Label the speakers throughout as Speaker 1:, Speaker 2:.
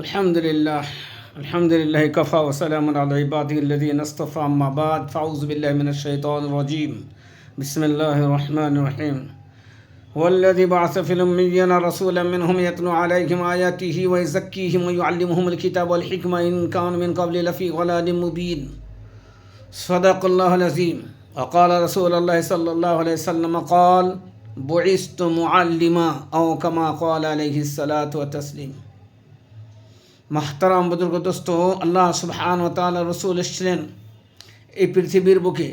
Speaker 1: अल्हम्दुलिल्लाह अल्हम्दुलिल्लाह कफ़ा व सलामुन अला इबादिहिल्लज़ीना इस्तफ़ा अम्मा बाद फ़अऊज़ु बिल्लाहि मिनश्शैतानिर रजीम बिस्मिल्लाहिर रहमानिर रहीम वल्लज़ी बअस फ़िल उम्मिय्यीना रसूलन मिनहुम यतलू अलैहिम आयातिहि व युज़क्कीहिम व युअल्लिमुहुमुल किताब वल हिकमा इन कानू मिन क़ब्लि लफ़ी ज़लालिम मुबीन सदक़ल्लाहुल अज़ीम व क़ाला रसूलुल्लाहि सल्लल्लाहु अलैहि वसल्लम क़ाल बुइस्तु मुअल्लिमा औ कमा क़ाल अलैहिस्सलातु व तस्लीम। মাহতারাম বুজুর্গ দোস্ত, আল্লাহ সুবহানাহু ওয়া তাআলা রসুল এসেছিলেন এই পৃথিবীর বুকে।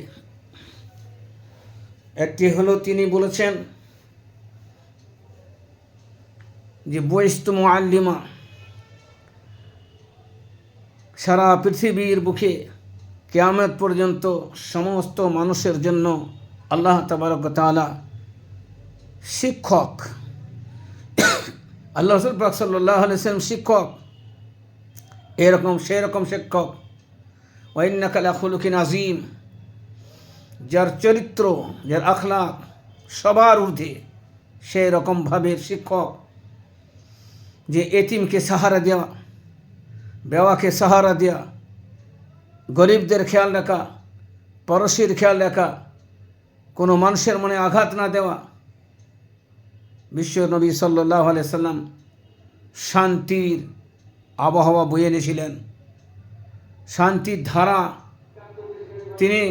Speaker 1: একটি হলো তিনি বলেছেন যে বুইস্তু মুআল্লিমা, সারা পৃথিবীর বুকে কিয়ামত পর্যন্ত সমস্ত মানুষের জন্য আল্লাহ তাবারক ওয়া তাআলা শিক্ষক। আল্লাহ রাসূল পাক সাল্লাল্লাহু আলাইহি ওয়াসাল্লাম শিক্ষক, এরকম সেরকম শিক্ষক। ওয়া ইন্নাকা লা খুলুকিন আযীম, যার চরিত্র যার আখলাক সবার ঊর্ধ্বে, সেই রকমভাবে শিক্ষক যে এতিমকে সাহারা দেওয়া, বেওয়াকে সাহারা দেওয়া, গরিবদের খেয়াল রাখা, পরশির খেয়াল রাখা, কোনো মানুষের মনে আঘাত না দেওয়া। বিশ্ব নবী সাল্লাল্লাহু আলাইহি সাল্লাম শান্তির আবহাওয়া বয়ে এনেছিলেন, শান্তির ধারা, তিনি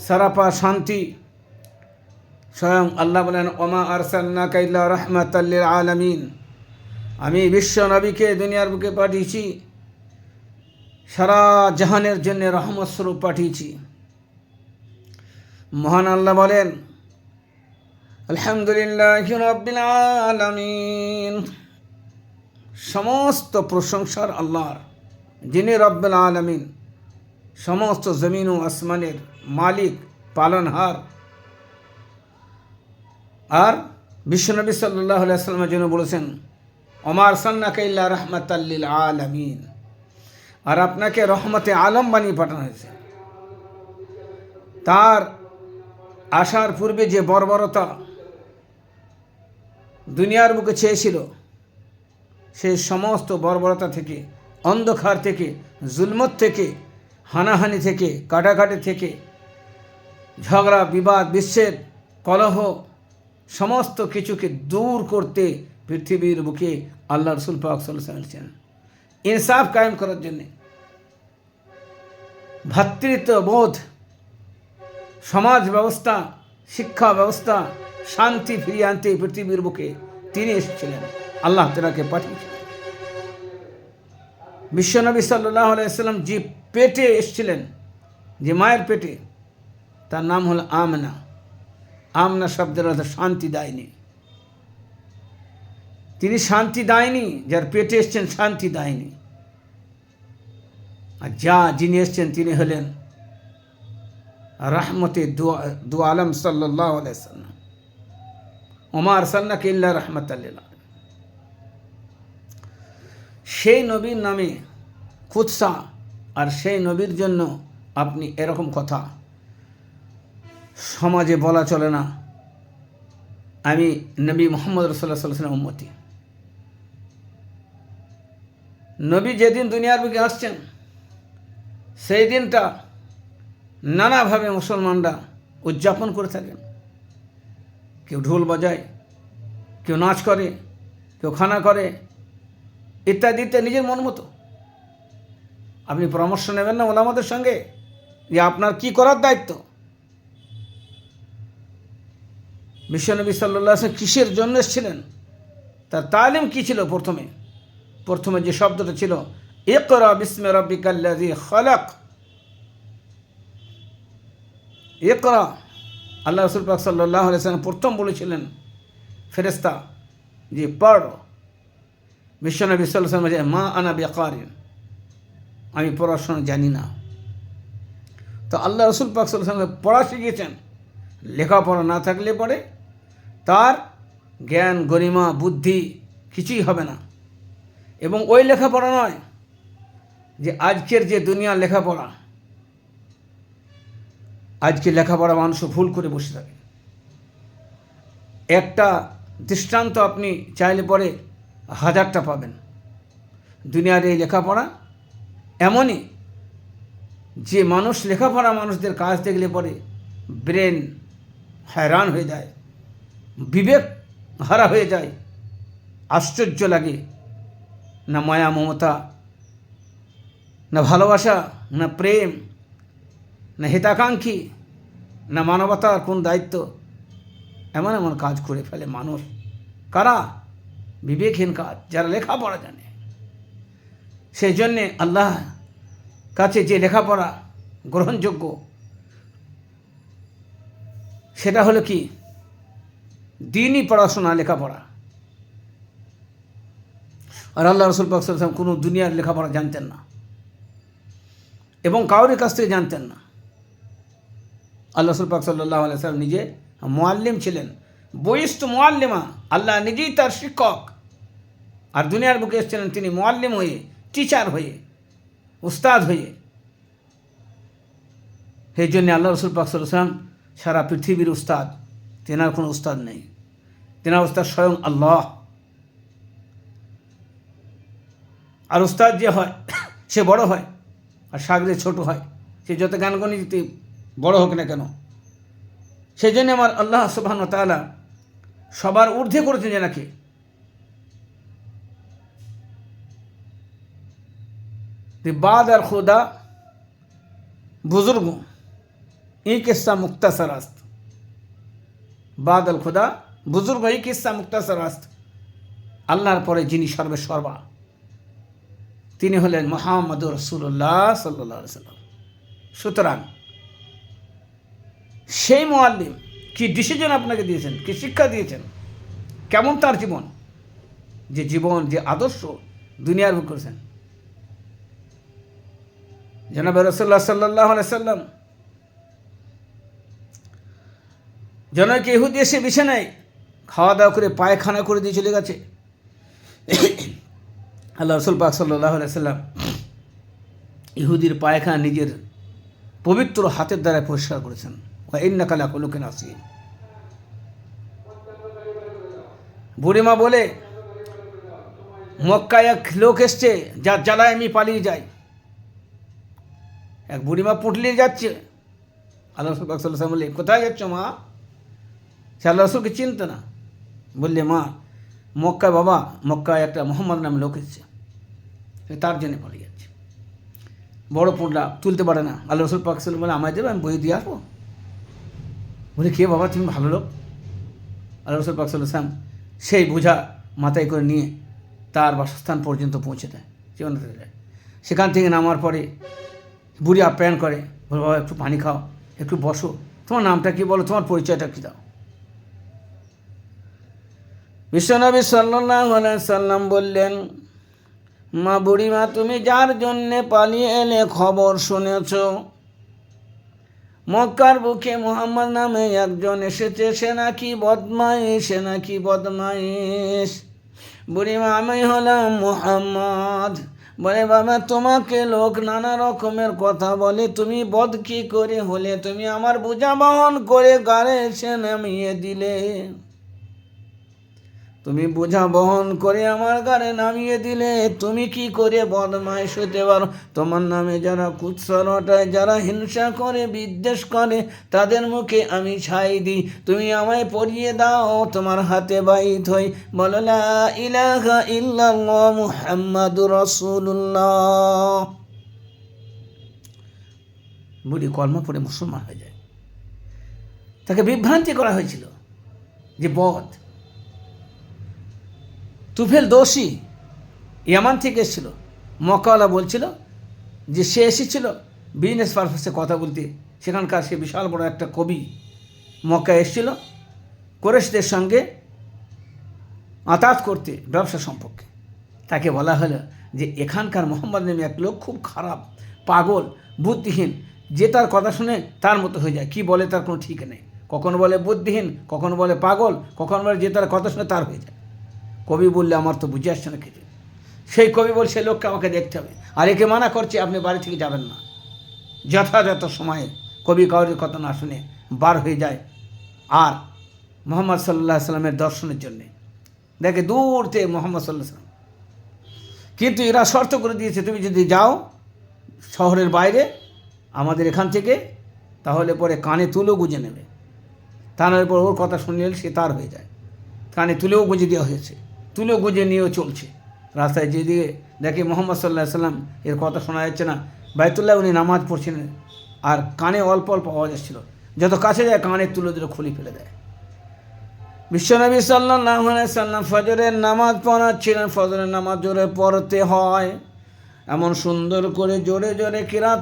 Speaker 1: সারাপা শান্তি। স্বয়ং আল্লাহ বলেন ওমা আরসালনাকা ইল্লা রাহমাতাল লিল আলামিন, আমি বিশ্ব নবীকে দুনিয়ার বুকে পাঠিয়েছি, সারা জাহানের জন্য রহমত স্বরূপ পাঠিয়েছি। মহান আল্লাহ বলেন আলহামদুলিল্লাহি রাব্বিল আলামিন, সমস্ত প্রশংসার আল্লাহর, যিনি রব্বুল আলামিন, সমস্ত জমিন ও আসমানের মালিক, পালনহার। আর বিশ্বনবী সাল্লাল্লাহু আলাইহি ওয়াসাল্লামের জন্য বলেছেন ওমা আরসালনাকা ইল্লা রাহমাতাল লিল আলামিন, আর আপনাকে রহমতে আলম বানিয়ে পাঠানো হয়েছে। তার আসার পূর্বে যে বর্বরতা দুনিয়ার বুকে চেয়েছিল, সেই সমস্ত বর্বরতা থেকে, অন্ধকার থেকে, জুলমত থেকে, হানাহানি থেকে, কাটাকাটি থেকে, ঝগড়া বিবাদ বিচ্ছেদ কলহ, সমস্ত কিছুকে দূর করতে পৃথিবীর বুকে আল্লাহ রসুল পাক সাল্লাল্লাহু আলাইহি ওয়াসাল্লাম ইনসাফ কায়েম করার জন্যে, ভ্রাতৃত্ববোধ, সমাজ ব্যবস্থা, শিক্ষা ব্যবস্থা, শান্তি ফিরিয়ে আনতে পৃথিবীর বুকে তিনি এসেছিলেন, আল্লাহ তাআলাকে পাঠিয়েছিলেন। বিশ্বনবী সাল্লাল্লাহু আলাইহি ওয়াসাল্লাম যে পেটে এসেছিলেন, যে মায়ের পেটে, তার নাম হলো আমনা। আমনা শব্দের অর্থ শান্তি দায়নি। তিনি শান্তি দায়নি, যার পেটে এসছেন শান্তি দায়নি। আর যিনি এসছেন তিনি হলেন রাহমতে দু আলম সাল্লাল্লাহু আলাইহি ওয়াসাল্লাম। ওমা আরসালনাকা ইল্লা রাহমাতাল লিল আলামিন। সেই নবীর নামে কুৎসা, আর সেই নবীর জন্য আপনি এরকম কথা সমাজে বলা চলে না, আমি নবী মুহাম্মদ রাসূলুল্লাহ সাল্লাল্লাহু আলাইহি ওয়াসাল্লাম উম্মতি। নবী যেদিন দুনিয়ার বুকে আসছেন, সেই দিনটা নানাভাবে মুসলমানরা উদযাপন করে থাকেন। কেউ ঢোল বাজায়, কেউ নাচ করে, কেউ খানা করে, ইত্যাদি ইত্যাদি, নিজের মন মতো। আপনি পরামর্শ নেবেন না ওলামাদের সঙ্গে যে আপনার কি করার দায়িত্ব। বিশ্বনবী সাল্লাল্লাহু আলাইহি ওয়াসাল্লাম কিসের জন্য এসেছিলেন, তার তালিম কী ছিল? প্রথমে যে শব্দটা ছিল ইকরা বিসমি রাব্বিকাল্লাযী খালাক। ইকরা, আল্লাহ রাসূল পাক সাল্লাল্লাহু আলাইহি ওয়াসাল্লাম প্রথম বলেছিলেন ফেরেশতা যে পড়ো। বিশ্বনবী সাল্লাল্লাহু আলাইহি ওয়াসাল্লাম মা আনা বিকারিন, আমি পড়াশোনা জানি না। তো আল্লাহ রাসূল পাক সাল্লাল্লাহু আলাইহি ওয়াসাল্লাম পড়া শিখিয়েছেন। লেখাপড়া না থাকলে পরে তার জ্ঞান, গরিমা, বুদ্ধি কিছুই হবে না। এবং ওই লেখাপড়া নয় যে আজকের যে দুনিয়ার লেখাপড়া, আজকে লেখাপড়া মানুষ ভুল করে বসে থাকে। একটা দৃষ্টান্ত আপনি চাইলে পরে হাজারটা পাবেন। দুনিয়ার এই লেখাপড়া এমনই যে মানুষ লেখাপড়া মানুষদের কাজ দেখলে পরে ব্রেন हैरान হয়ে যায়, বিবেক হারা হয়ে যায়, আশ্চর্য লাগে। না মায়া মমতা, না ভালোবাসা, না প্রেম, না হিতাকাঙ্ক্ষী, না মানবতার কোন দায়িত্ব, এমন এমন কাজ করে ফেলে মানুষ। কারা? বিবেকহীন কাজ, যারা লেখাপড়া জানে। সেই জন্যে আল্লাহ কাছে যে লেখাপড়া গ্রহণযোগ্য সেটা হলো কি? দিনই পড়াশোনা, লেখাপড়া। আর আল্লাহ রসুল পাক সাল্লাল্লাহু আলাইহি ওয়াসাল্লাম কোনো দুনিয়ার লেখাপড়া জানতেন না এবং কাউরের কাছ থেকে জানতেন না। আল্লাহ রসুল পাক সাল্লাল্লাহু আলাইহি ওয়াসাল্লাম নিজে মুআল্লিম ছিলেন, বইস্তু মুআল্লিমা, আল্লাহ নিজেই তার শিক্ষক। আর দুনিয়ার বুকে এসেছিলেন তিনি মুআল্লিম হয়ে, টিচার হয়ে, উস্তাদ হয়ে। সেই জন্য আল্লাহ রসুল পাক সাল্লাল্লাহু আলাইহি ওয়াসাল্লাম সারা পৃথিবীর উস্তাদ, তেনার কোনো উস্তাদ নেই। তেনার উস্তাদ স্বয়ং আল্লাহ। আর উস্তাদ যে হয় সে বড় হয়, আর শাগরে ছোট হয়, সে যত জ্ঞানগণিত বড় হোক না কেন। সেই জন্য আমার আল্লাহ সুবহানাহু ওয়া তাআলা সবার ঊর্ধ্বে করেছেন যেনাকে। बाद और खुदा बुजुर्ग ये किस्सा मुख्तसर است। बाद अल खुदा बुजुर्ग এই কিসসা মুক্তাসার است। আল্লাহর পরে যিনি সর্বেসর্বা তিনি হলেন মুহাম্মদুর রাসূলুল্লাহ সাল্লাল্লাহু আলাইহি ওয়াসাল্লাম। সুতরাং সেই মুআল্লিম কি ডিসিশন আপনাকে দিয়েছেন, কি শিক্ষা দিয়েছেন, কেমন তার জীবন, যে আদর্শ দুনিয়ার বুক করেছেন। জনাব রাসূলুল্লাহ সাল্লাল্লাহু আলাইহি ওয়াসাল্লাম জনকে ইহুদি এসে বিছানায় খাওয়া দাওয়া করে পায়খানা করে দিয়ে চলে গেছে। আল্লাহ রসুল পাক সাল্লাল্লাহু আলাইহি ওয়াসাল্লাম ইহুদির পায়খানা নিজের পবিত্র হাতের দ্বারা পরিষ্কার করেছেন। ওয়া ইন্নাকা লাখুলুকিন আযীম। বুড়িমা বলে, মক্কায় এক লোক এসছে যার জ্বালায় আমি পালিয়ে যাই। এক বুড়িমা পুটলিয়ে যাচ্ছে। আল্লাহ রসুল পাক সাল্লাল্লাহু আলাইহি ওয়াসাল্লাম বললেন, কোথায় যাচ্ছ মা? সে আল্লাহ রসুলকে চিনতো না। বললে, মা মক্কায়, বাবা মক্কায় একটা মোহাম্মদ নামে লোক এসছে, তার জন্য পালিয়ে যাচ্ছে। বড় পুটলা তুলতে পারে না। আল্লাহ রসুল পাক সাল্লাল্লাহু আলাইহি ওয়াসাল্লাম বলে, আমায় দেবে, আমি বই দিয়ে আসবো। বলে, কে বাবা, তুমি ভালো লোক। আল্লাহ রসুল পাক সাল্লাল্লাহু আলাইহি ওয়াসাল্লাম সেই বোঝা মাথায় করে নিয়ে তার বাসস্থান পর্যন্ত পৌঁছে দেয়, সেখান থেকে নামার পরে বুড়ি আপ্যায়ন করে, বলে, বাবা একটু পানি খাও, একটু বসো, তোমার নামটা কী বলো, তোমার পরিচয়টা কী দাও। বিশ্বনবী সাল্লাল্লাহু আলাইহি সাল্লাম বললেন, মা বুড়িমা, তুমি যার জন্যে পালিয়ে এলে খবর শুনেছ। মক্কার বুকে মুহাম্মদ নামে একজন এসেছে, সে নাকি বদমাইশ। বুড়িমা, আমি হলাম মুহাম্মদ। বলে, বাবা তোমাকে লোক নানা রকমের কথা বলে, তুমি বদ কি করে হলে? তুমি আমার বোঝা বহন করে গাড়ে এসে নামিয়ে দিলে। তুমি বোঝা বহন করে আমার গাড়ে নামিয়ে দিলে, তুমি কি করে বদমাইশ হতে পারো? তোমার নামে যারা কুৎসা রটায়, যারা হিংসা করে, বিদ্বেষ করে, তাদের মুখে আমি ছাই দিই। তুমি আমায় পরিয়ে দাও, তোমার হাতে বাইত হই, বলো লা ইলাহা ইল্লাল্লাহ মুহাম্মাদুর রাসূলুল্লাহ। বুড়ি কলমা পড়ে মুসলমান হয়ে যায়। তাকে বিভ্রান্তি করা হয়েছিল যে বদ। তুফেল দোষী ইয়ামান থেকে এসেছিল। মক্কাওয়ালা বলছিল যে সে এসেছিল বিজনেস পারপাসে কথা বলতে। সেখানকার সে বিশাল বড় একটা কবি মক্কায় এসেছিল কুরাইশদের সঙ্গে আতাত করতে, ব্যবসা সম্পর্কে। তাকে বলা হলো যে এখানকার মোহাম্মদ নামে এক লোক খুব খারাপ, পাগল, বুদ্ধিহীন, যে তার কথা শুনে তার মতো হয়ে যায়, কি বলে তার কোনো ঠিক নেই। কখনো বলে বুদ্ধিহীন, কখনো বলে পাগল, কখনো বলে যে তার কথা শুনে তার হয়ে যায়। কবি বললে, আমার তো বুঝে আসছে না কিছু। সেই কবি বল, সেই লোককে আমাকে দেখতে হবে, আর একে মানা করছে আপনি বাড়ি থেকে যাবেন না। যথাযথ সময়ে কবি কাউরের কথা না শুনে বার হয়ে যায় আর মোহাম্মদ সাল্লাল্লাহু আলাইহি সাল্লামের দর্শনের জন্যে। দেখে দূর থেকে মোহাম্মদ সাল্লাল্লাহু আলাইহি সাল্লাম, কিন্তু এরা শর্ত করে দিয়েছে, তুমি যদি যাও শহরের বাইরে আমাদের এখান থেকে, তাহলে পরে কানে তুলেও গুঁজে নেবে। তা নয় পর ওর কথা শুনলে সে তার হয়ে যায়। কানে তুলেও গুঁজে দেওয়া হয়েছে, তুলেও গুঁজে নিয়েও চলছে রাস্তায়। যেদিকে দেখে মোহাম্মদ সাল্লাহ সাল্লাম এর কথা শোনা যাচ্ছে না, বাইতুল্লাহ উনি নামাজ পড়ছিলেন আর কানে অল্প অল্প আওয়াজ আসছিল, যত কাছে যায় কানে তুলে দিলে খুলে ফেলে দেয়। বিশ্বনবী সাল্লাল্লাহু আলাইহি সাল্লাম ফজরের নামাজ পড়াচ্ছিলেন। ফজরের নামাজ জোরে পড়তে হয়, এমন সুন্দর করে জোরে জোরে কিরাত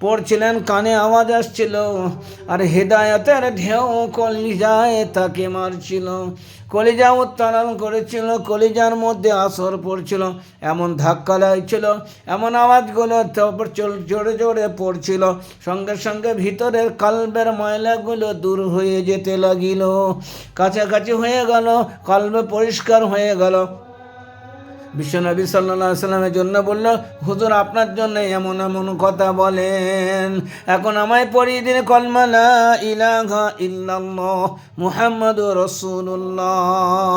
Speaker 1: পড়ছিলেন, কানে আওয়াজ আসছিল আর হেদায়েতের ঢেউ কলিজায় তাকে মারছিল, কলিজা উত্তারণ করেছিল, কলিজার মধ্যে আসর পড়ছিল, এমন ধাক্কা লাগছিল, এমন আওয়াজগুলো জোরে জোরে পড়ছিল, সঙ্গে সঙ্গে ভিতরের কলবের ময়লাগুলো দূর হয়ে যেতে লাগিল, কাছাকাছি হয়ে গেল, কলবে পরিষ্কার হয়ে গেল। বিশ্বনবী সাল্লাল্লাহু আলাইহি সাল্লামের জন্য বলল, হুজুর আপনার জন্য এমন এমন কথা বলেন, এখন আমায় পড়িয়ে দিন কলমা লা ইলাহা ইল্লাল্লাহ মুহাম্মাদুর রাসূলুল্লাহ।